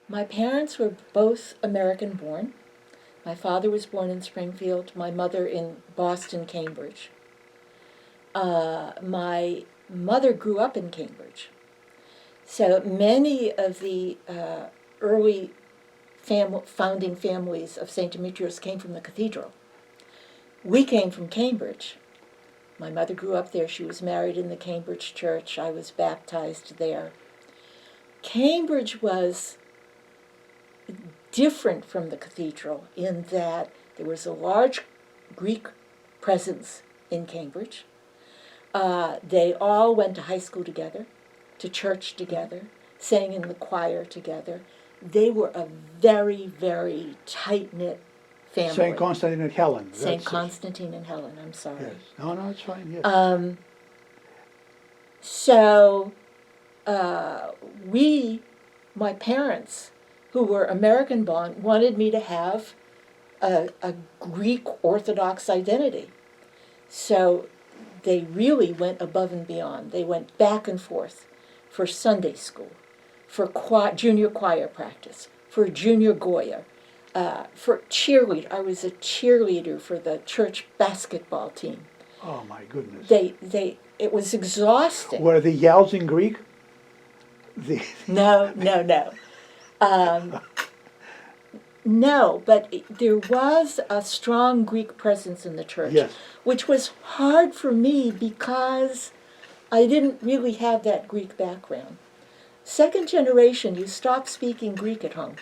My parents were both American born. My father was born in Springfield, my mother in Boston, Cambridge. My mother grew up in Cambridge. So many of the early founding families of St. Demetrius came from the cathedral. We came from Cambridge. My mother grew up there. She was married in the Cambridge church. I was baptized there. Cambridge was different from the cathedral in that there was a large Greek presence in Cambridge. They all went to high school together, to church together, sang in the choir together. They were a very, very tight-knit family. St. Constantine and Helen. St. Constantine and Helen, I'm sorry. Yes. No, it's fine, yes. So my parents, who were American born, wanted me to have a Greek Orthodox identity. So they really went above and beyond. They went back and forth for Sunday school, for junior choir practice, for junior Goya, for cheerleader. I was a cheerleader for the church basketball team. Oh my goodness. It was exhausting. Were the yells in Greek? No. No, but there was a strong Greek presence in the church, yes, which was hard for me because I didn't really have that Greek background. Second generation, you stop speaking Greek at home.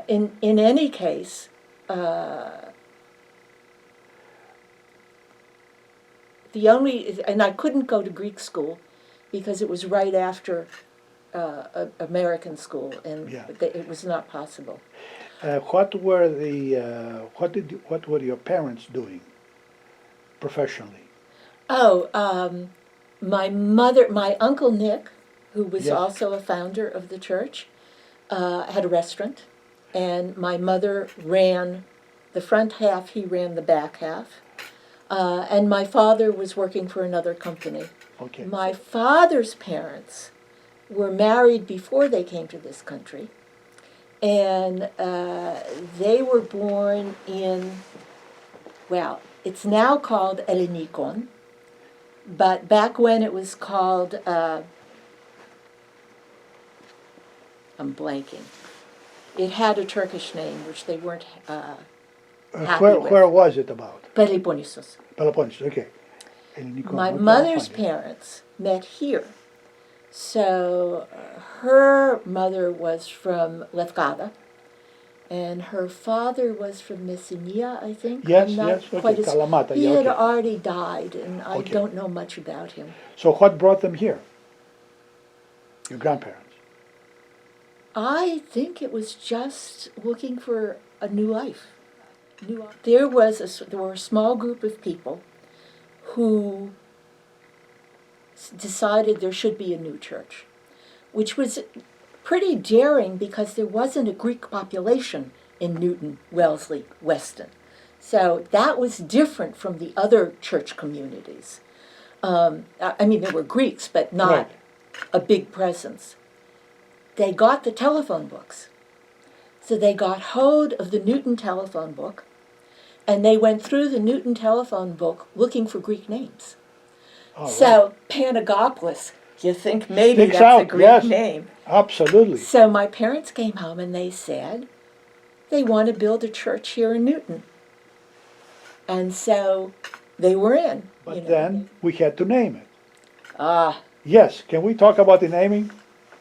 In any case, and I couldn't go to Greek school because it was right after American school, and it was not possible. What were your parents doing professionally? My uncle Nick, who was yes, also a founder of the church, had a restaurant, and my mother ran the front half. He ran the back half, and my father was working for another company. Okay. My father's parents were married before they came to this country, and they were born in, well, it's now called Elaine, but back when it was called, I'm blanking. It had a Turkish name, which they weren't happy with. Where was it about? Peloponnesos. Peloponnesos, okay. My mother's parents met here. So her mother was from Lefkada, and her father was from Messenia, I think. Yes, okay, Kalamata. He had already died, and I don't know much about him. So what brought them here? Your grandparents? I think it was just looking for a new life. There were a small group of people who decided there should be a new church, which was pretty daring because there wasn't a Greek population in Newton, Wellesley, Weston. So that was different from the other church communities. There were Greeks, but not a big presence. They got the telephone books. So they got hold of the Newton telephone book, and they went through the Newton telephone book looking for Greek names. Oh, so Panagopoulos, you think maybe that's a Greek name. Absolutely. So my parents came home and they said they want to build a church here in Newton. And so they were in. But then we had to name it. Yes, can we talk about the naming?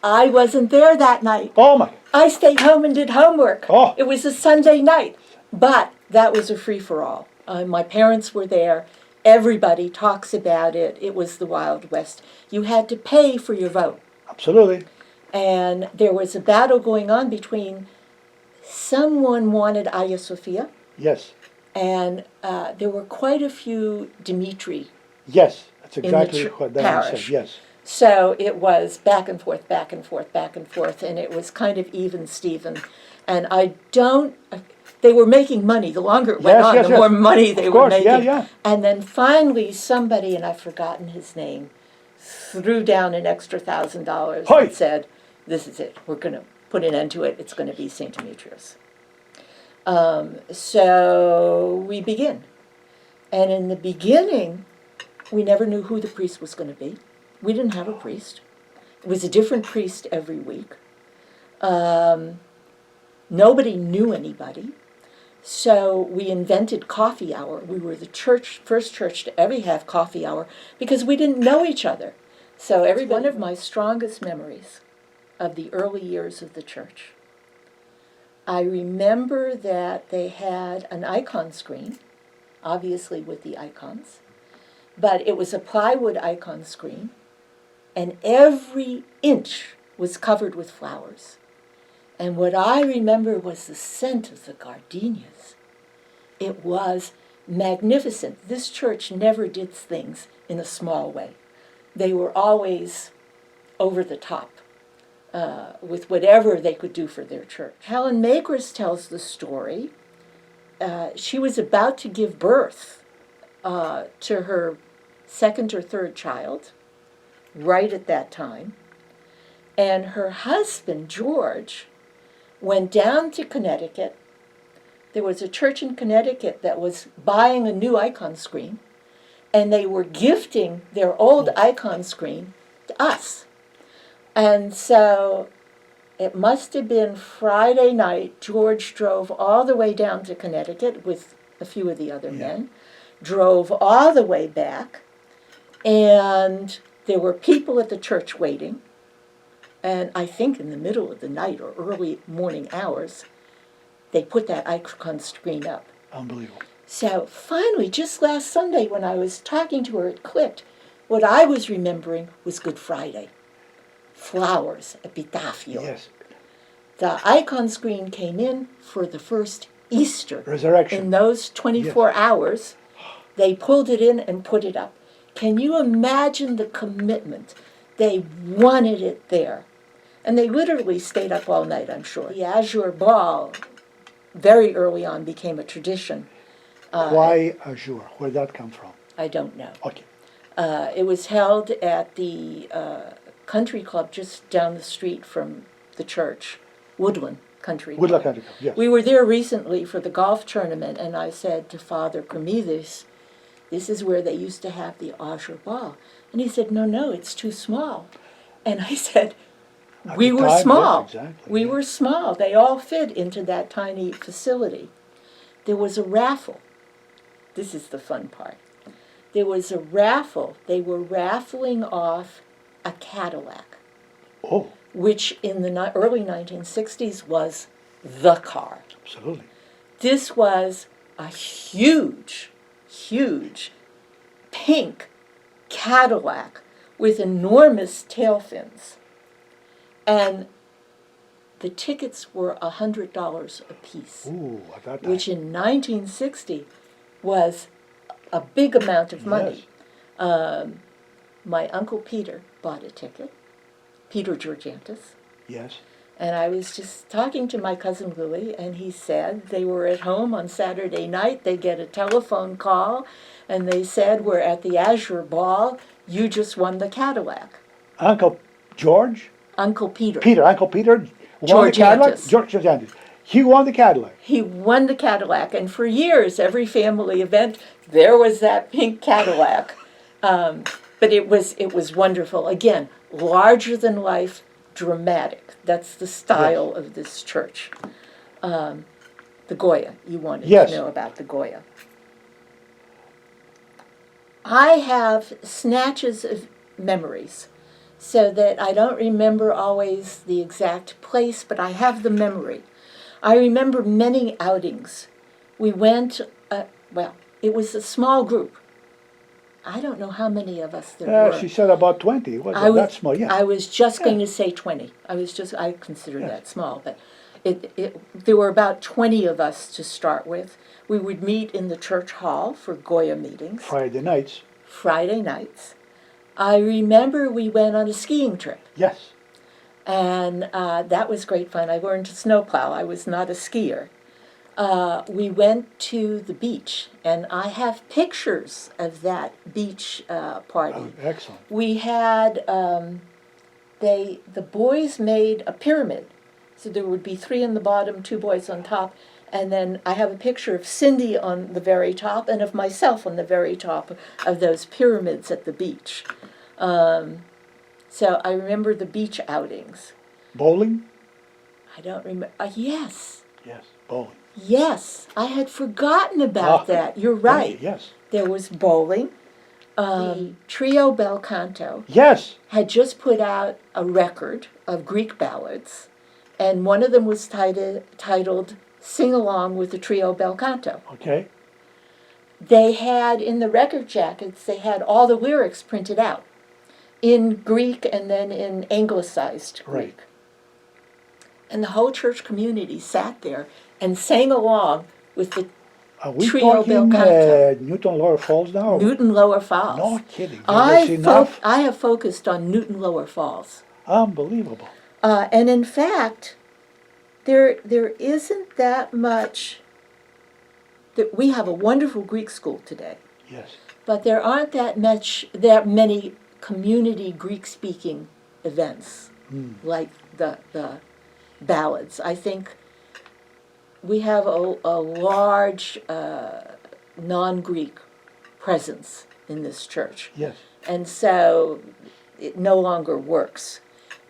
I wasn't there that night. Oh my. I stayed home and did homework. Oh. It was a Sunday night. But that was a free-for-all. My parents were there. Everybody talks about it. It was the Wild West. You had to pay for your vote. Absolutely. And there was a battle going on between someone wanted Hagia Sophia. Yes. And there were quite a few Dimitri. Yes, that's exactly what that said. Yes. So it was back and forth, back and forth, back and forth, and it was kind of even Steven. And they were making money. The longer it went on, the more money they were making. Yeah. And then finally somebody, and I've forgotten his name, threw down an extra $1,000 and said, this is it. We're going to put an end to it. It's going to be St. Demetrius. So we begin. And in the beginning, we never knew who the priest was going to be. We didn't have a priest. It was a different priest every week. Nobody knew anybody. So we invented coffee hour. We were the first church to ever have coffee hour because we didn't know each other. So one of my strongest memories of the early years of the church. I remember that they had an icon screen, obviously with the icons, but it was a plywood icon screen, and every inch was covered with flowers. And what I remember was the scent of the gardenias. It was magnificent. This church never did things in a small way. They were always over the top with whatever they could do for their church. Helen Makris tells the story. She was about to give birth to her second or third child, right at that time. And her husband, George, went down to Connecticut. There was a church in Connecticut that was buying a new icon screen, and they were gifting their old icon screen to us. And so it must have been Friday night. George drove all the way down to Connecticut with a few of the other men, drove all the way back, and there were people at the church waiting. And I think in the middle of the night or early morning hours, they put that icon screen up. Unbelievable. So finally, just last Sunday when I was talking to her, it clicked. What I was remembering was Good Friday. Flowers, epitafio. Yes. The icon screen came in for the first Easter. Resurrection. In those 24 hours, they pulled it in and put it up. Can you imagine the commitment? They wanted it there. And they literally stayed up all night, I'm sure. The Azure Ball, very early on, became a tradition. Why Azure? Where did that come from? I don't know. Okay. It was held at the country club just down the street from the church, Woodland Country Club. Woodland Country Club, yes. We were there recently for the golf tournament, and I said to Father Cremidis, this is where they used to have the Azure Ball. And he said, no, it's too small. And I said, we were small. Yes, exactly, we were small. They all fit into that tiny facility. There was a raffle. This is the fun part. There was a raffle. They were raffling off a Cadillac, which in the early 1960s was the car. Absolutely. This was a huge pink Cadillac with enormous tail fins. And the tickets were $100 a piece, At that time. which in 1960 was a big amount of money. Yes. My Uncle Peter bought a ticket, Peter Georgantis. Yes. And I was just talking to my cousin Louie, and he said they were at home on Saturday night. They get a telephone call, and they said, we're at the Azure Ball. You just won the Cadillac. Uncle George? Uncle Peter. Uncle Peter won the Cadillac? George Georgantis. He won the Cadillac. He won the Cadillac, and for years, every family event, there was that pink Cadillac. But it was wonderful. Again, larger than life, dramatic. That's the style of this church. The Goya, you wanted to know about the Goya. I have snatches of memories, so that I don't remember always the exact place, but I have the memory. I remember many outings. We went, it was a small group. I don't know how many of us there were. She said about 20. It wasn't that small, yes. I was just going to say 20. I consider that small, but there were about 20 of us to start with. We would meet in the church hall for Goya meetings. Friday nights. I remember we went on a skiing trip. Yes. And that was great fun. I learned to snowplow. I was not a skier. We went to the beach, and I have pictures of that beach party. Oh, excellent. We had, the boys made a pyramid. So there would be 3 on the bottom, 2 boys on top, and then I have a picture of Cindy on the very top and of myself on the very top of those pyramids at the beach. So I remember the beach outings. Bowling? I don't remember. Yes. Yes, bowling. Yes. I had forgotten about that. You're right. Yes. There was bowling. The trio Bel Canto Yes. had just put out a record of Greek ballads, and one of them was titled Sing Along with the Trio Bel Canto. Okay. They had, in the record jackets, they had all the lyrics printed out in Greek and then in anglicized Greek. Right. And the whole church community sat there and sang along with the Are we Trio Bel talking Canto. Newton Lower Falls now? Newton Lower Falls. No kidding. That's enough. I have focused on Newton Lower Falls. Unbelievable. And in fact, there isn't that much. That we have a wonderful Greek school today, Yes. but there aren't that many community Greek-speaking events like the ballads. I think we have a large non-Greek presence in this church. Yes. And so it no longer works.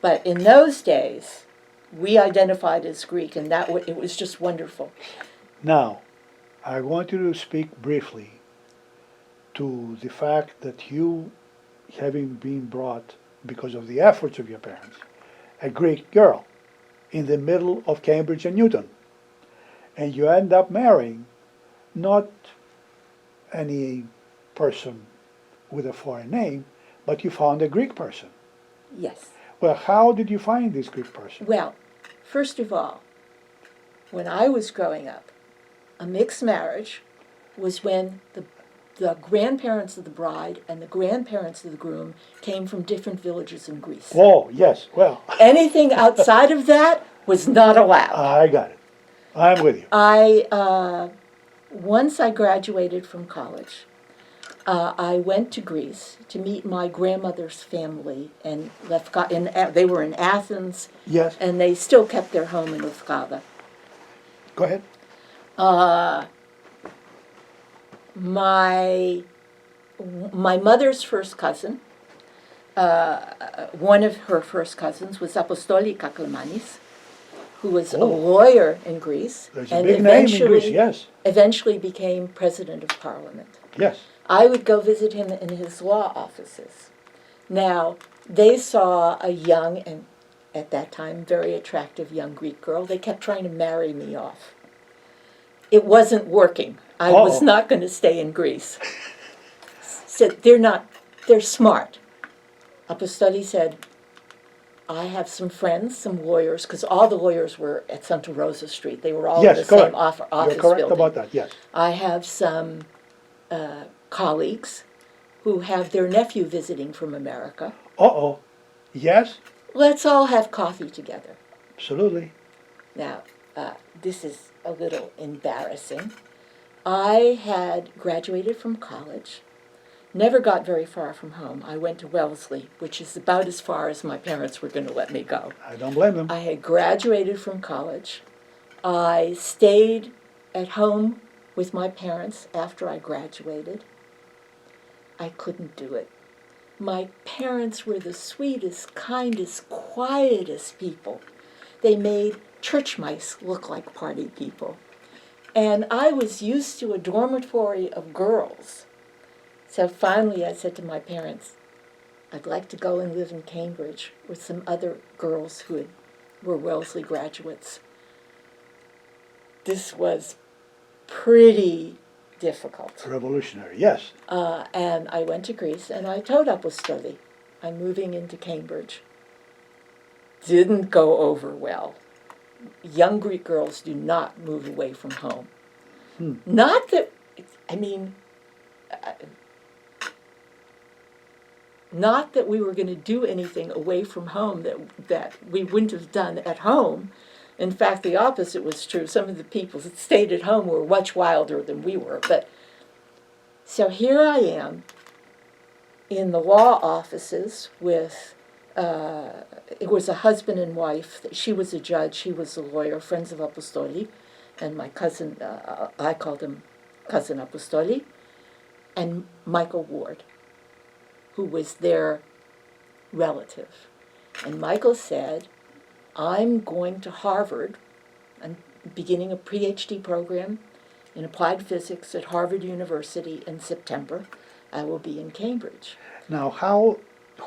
But in those days, we identified as Greek, and it was just wonderful. Now, I want you to speak briefly to the fact that you, having been brought, because of the efforts of your parents, a Greek girl in the middle of Cambridge and Newton, and you end up marrying not any person with a foreign name, but you found a Greek person. Yes. Well, how did you find this Greek person? Well, first of all, when I was growing up, a mixed marriage was when the grandparents of the bride and the grandparents of the groom came from different villages in Greece. Oh, yes, well, Anything outside of that was not allowed. I got it. I'm with you. Once I graduated from college, I went to Greece to meet my grandmother's family in Lefkada. They were in Athens, Yes, and they still kept their home in Lefkada. go ahead. My mother's first cousin, one of her first cousins was Apostoli Kaklamanis, who was a lawyer in Greece, There's a big name in Greece, yes, eventually became president of parliament. yes. I would go visit him in his law offices. Now, they saw a young and, at that time, very attractive young Greek girl. They kept trying to marry me off. It wasn't working. I was not going to stay in Greece. Said, they're smart. Apostoli said, I have some friends, some lawyers, because all the lawyers were at Santa Rosa Street. They were all in the same office You're correct building. about that, yes. I have some colleagues who have their nephew visiting from America. Uh-oh, yes, Let's all have coffee together. absolutely. Now, this is a little embarrassing. I had graduated from college, never got very far from home. I went to Wellesley, which is about as far as my parents were going to let me go. I don't blame them. I had graduated from college. I stayed at home with my parents after I graduated. I couldn't do it. My parents were the sweetest, kindest, quietest people. They made church mice look like party people. And I was used to a dormitory of girls. So finally I said to my parents, I'd like to go and live in Cambridge with some other girls who were Wellesley graduates. This was pretty difficult. Revolutionary, yes. And I went to Greece and I told Apostoli, I'm moving into Cambridge. Didn't go over well. Young Greek girls do not move away from home. Not that, not that we were going to do anything away from home that we wouldn't have done at home. In fact, the opposite was true. Some of the people that stayed at home were much wilder than we were. But so here I am in the law offices with it was a husband and wife. She was a judge, he was a lawyer, friends of Apostoli, and my cousin, I called him Cousin Apostoli, and Michael Ward, who was their relative. And Michael said, I'm going to Harvard. I'm beginning a PhD program in applied physics at Harvard University in September. I will be in Cambridge. Now,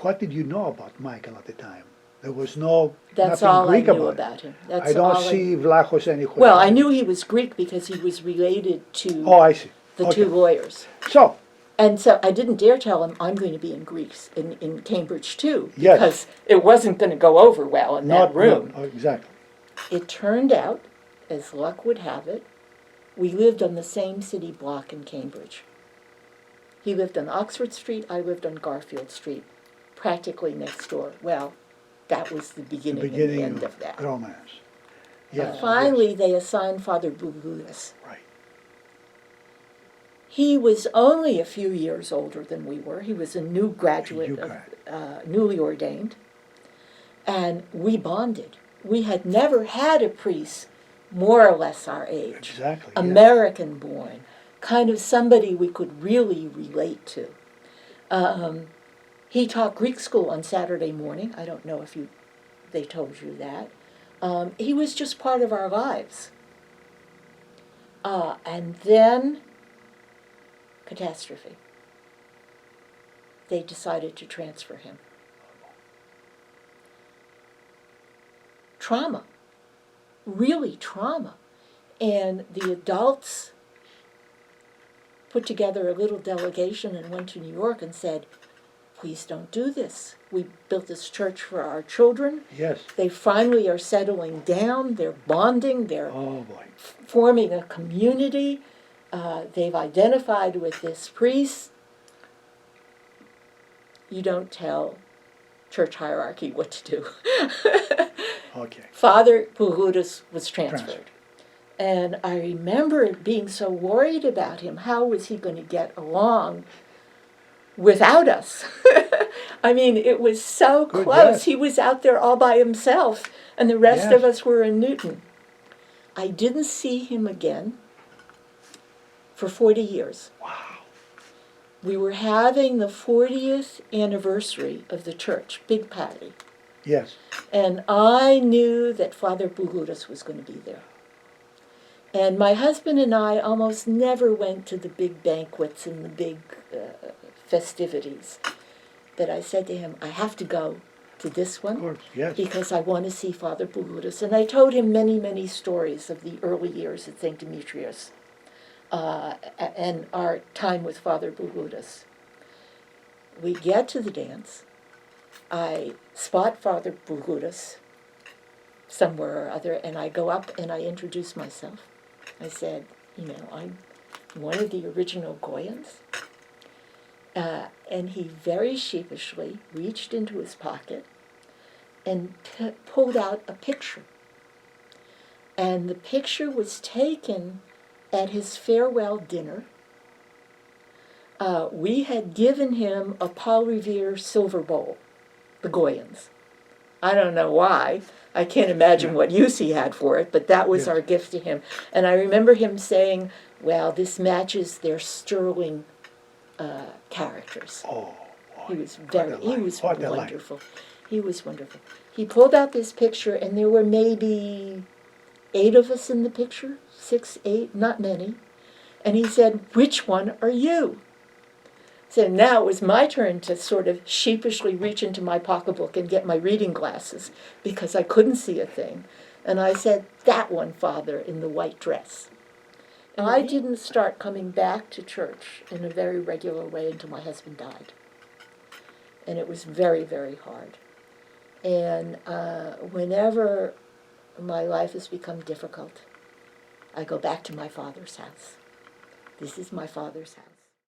what did you know about Michael at the time? There was That's nothing all Greek I knew about it. about him. That's I don't all see Vlachos anywhere. Well, I knew he was Greek because he was related to Oh, I see. the Okay. two lawyers. So, And so I didn't dare tell him I'm going to be in Greece, in Cambridge too, Yes. because it wasn't going to go over well in that room. Exactly. It turned out, as luck would have it, we lived on the same city block in Cambridge. He lived on Oxford Street, I lived on Garfield Street, practically next door. Well, that was the beginning, and the end of that. romance. Yes. Finally, yes. they assigned Father Bougoudas. Right. He was only a few years older than we were. He was a new graduate, newly ordained. And we bonded. We had never had a priest more or less our age. Exactly. yes. American born, kind of somebody we could really relate to. He taught Greek school on Saturday morning. I don't know if they told you that. He was just part of our lives. And then, catastrophe. They decided to transfer him. Trauma. Really trauma. And the adults put together a little delegation and went to New York and said, please don't do this. We built this church for our children. Yes. They finally are settling down. They're bonding. They're Oh, boy. forming a community. They've identified with this priest. You don't tell church hierarchy what to do. Okay. Father Bougoudas was transferred. And I remember being so worried about him. How was he going to get along without us? I mean, it was so Good, close. yes. He was out there all by himself, and the rest Yes. of us were in Newton. I didn't see him again for 40 years. Wow. We were having the 40th anniversary of the church, big party. Yes. And I knew that Father Bougoudas was going to be there. And my husband and I almost never went to the big banquets and the big festivities. But I said to him, I have to go to this one Of course. Yes. because I want to see Father Bougoudas. And I told him many, many stories of the early years at St. Demetrius and our time with Father Bougoudas. We get to the dance. I spot Father Bougoudas somewhere or other, and I go up and I introduce myself. I said, I'm one of the original Goyans. And he very sheepishly reached into his pocket and pulled out a picture. And the picture was taken at his farewell dinner. We had given him a Paul Revere silver bowl, the Goyans. I don't know why. I can't imagine what use he had for it, but that was Yes. our gift to him. And I remember him saying, well, this matches their sterling characters. Oh, He was What a line. wonderful. He was wonderful. He pulled out this picture, and there were maybe 8 of us in the picture, 6, 8, not many. And he said, which one are you? So now it was my turn to sort of sheepishly reach into my pocketbook and get my reading glasses because I couldn't see a thing. And I said, that one, Father, in the white dress. And I didn't start coming back to church in a very regular way until my husband died. And it was very, very hard. And whenever my life has become difficult, I go back to my father's house. This is my father's house.